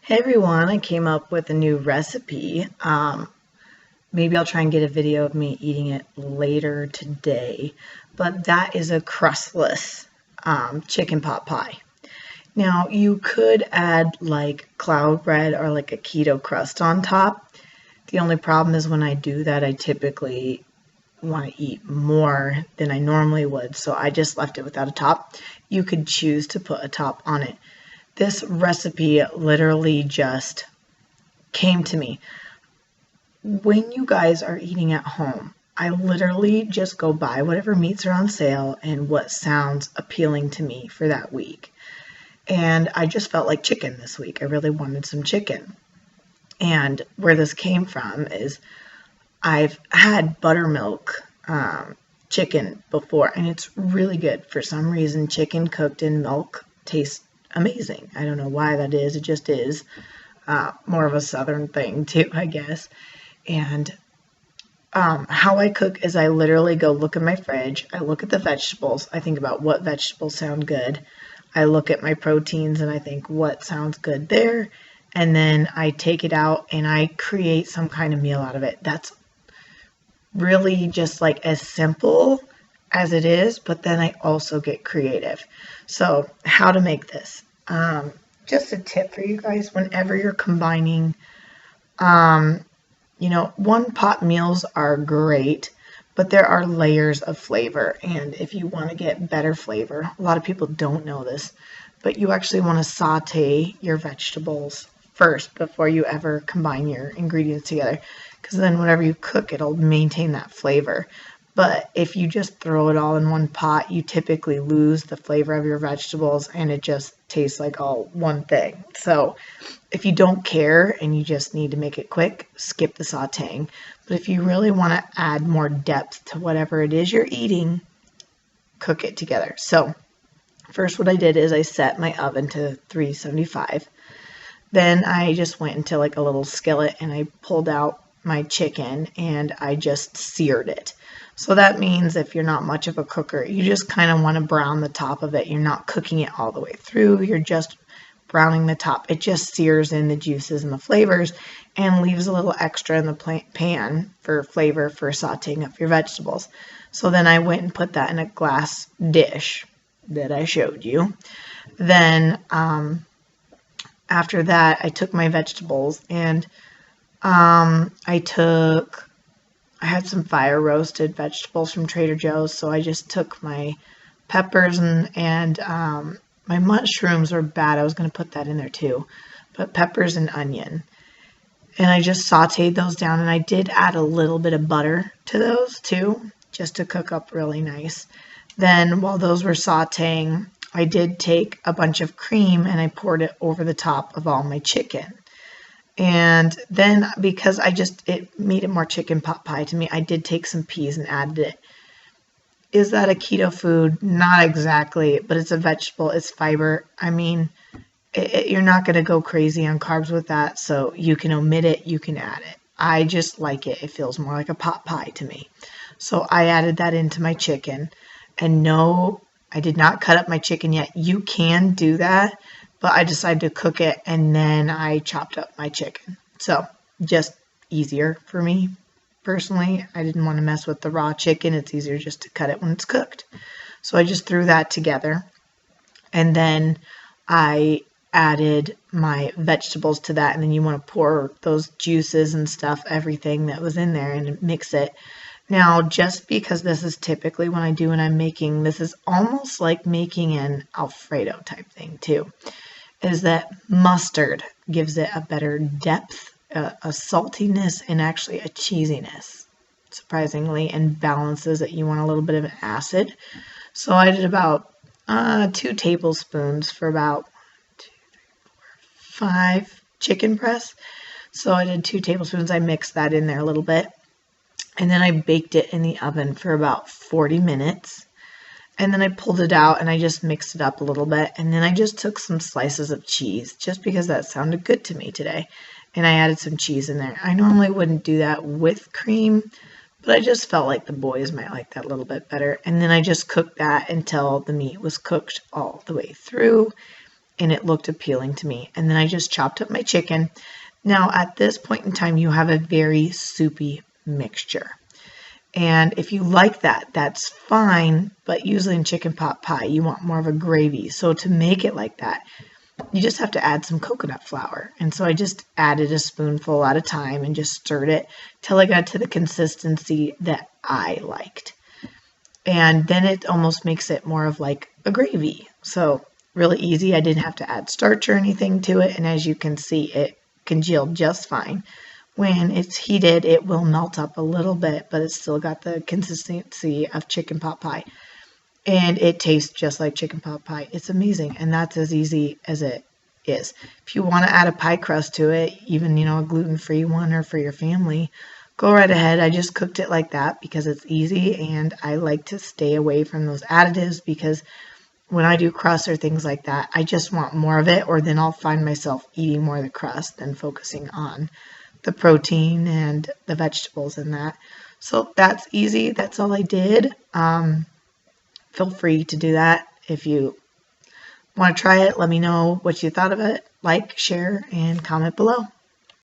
Hey everyone, I came up with a new recipe. Maybe I'll try and get a video of me eating it later today, but that is a crustless chicken pot pie. Now you could add like cloud bread or like a keto crust on top. The only problem is when I do that, I typically want to eat more than I normally would, so I just left it without a top. You could choose to put a top on it. This recipe literally just came to me. When you guys are eating at home, I literally just go buy whatever meats are on sale and what sounds appealing to me for that week. And I just felt like chicken this week. I really wanted some chicken. And where this came from is I've had buttermilk chicken before, and it's really good. For some reason, chicken cooked in milk tastes amazing. I don't know why that is. It just is. More of a southern thing too, I guess. And how I cook is I literally go look in my fridge. I look at the vegetables. I think about what vegetables sound good. I look at my proteins and I think what sounds good there. And then I take it out and I create some kind of meal out of it. That's really just like as simple as it is, but then I also get creative. So how to make this. Just a tip for you guys, whenever you're combining, one pot meals are great, but there are layers of flavor. And if you want to get better flavor, a lot of people don't know this, but you actually want to saute your vegetables first before you ever combine your ingredients together, because then whenever you cook, it'll maintain that flavor. But if you just throw it all in one pot, you typically lose the flavor of your vegetables and it just tastes like all one thing. So if you don't care and you just need to make it quick, skip the sauteing. But if you really want to add more depth to whatever it is you're eating, cook it together. So first what I did is I set my oven to 375. Then I just went into like a little skillet and I pulled out my chicken and I just seared it. So that means if you're not much of a cooker, you just kind of want to brown the top of it. You're not cooking it all the way through. You're just browning the top. It just sears in the juices and the flavors and leaves a little extra in the pan for flavor for sauteing up your vegetables. So then I went and put that in a glass dish that I showed you. Then after that, I took my vegetables and I had some fire roasted vegetables from Trader Joe's, so I just took my peppers and my mushrooms were bad. I was going to put that in there too, but peppers and onion. And I just sauteed those down, and I did add a little bit of butter to those too, just to cook up really nice. Then while those were sauteing, I did take a bunch of cream and I poured it over the top of all my chicken. And then because it made it more chicken pot pie to me, I did take some peas and added it. Is that a keto food? Not exactly, but it's a vegetable, it's fiber. I mean, you're not going to go crazy on carbs with that, so you can omit it, you can add it. I just like it. It feels more like a pot pie to me. So I added that into my chicken. And no, I did not cut up my chicken yet. You can do that, but I decided to cook it and then I chopped up my chicken. So just easier for me personally. I didn't want to mess with the raw chicken. It's easier just to cut it when it's cooked. So I just threw that together. And then I added my vegetables to that. And then you want to pour those juices and stuff, everything that was in there, and mix it. Now, just because this is typically when I do when I'm making, this is almost like making an Alfredo type thing too, is that mustard gives it a better depth, a saltiness, and actually a cheesiness, surprisingly, and balances it. You want a little bit of an acid. So I did about 2 tablespoons for about 5 chicken breasts. So I did 2 tablespoons. I mixed that in there a little bit. And then I baked it in the oven for about 40 minutes. And then I pulled it out and I just mixed it up a little bit. And then I just took some slices of cheese just because that sounded good to me today. And I added some cheese in there. I normally wouldn't do that with cream, but I just felt like the boys might like that a little bit better. And then I just cooked that until the meat was cooked all the way through. and it looked appealing to me. And then I just chopped up my chicken. Now at this point in time, you have a very soupy mixture. And if you like that, that's fine, but usually in chicken pot pie, you want more of a gravy. So to make it like that, you just have to add some coconut flour. And so I just added a spoonful at a time and just stirred it till I got to the consistency that I liked. And then it almost makes it more of like a gravy. So really easy. I didn't have to add starch or anything to it. And as you can see, it congealed just fine. When it's heated, it will melt up a little bit, but it's still got the consistency of chicken pot pie. And it tastes just like chicken pot pie. It's amazing. And that's as easy as it is. If you want to add a pie crust to it, even, a gluten-free one or for your family, go right ahead. I just cooked it like that because it's easy, and I like to stay away from those additives because when I do crust or things like that, I just want more of it, or then I'll find myself eating more of the crust than focusing on the protein and the vegetables and that. So that's easy. That's all I did. Feel free to do that. If you want to try it, let me know what you thought of it. Like, share, and comment below.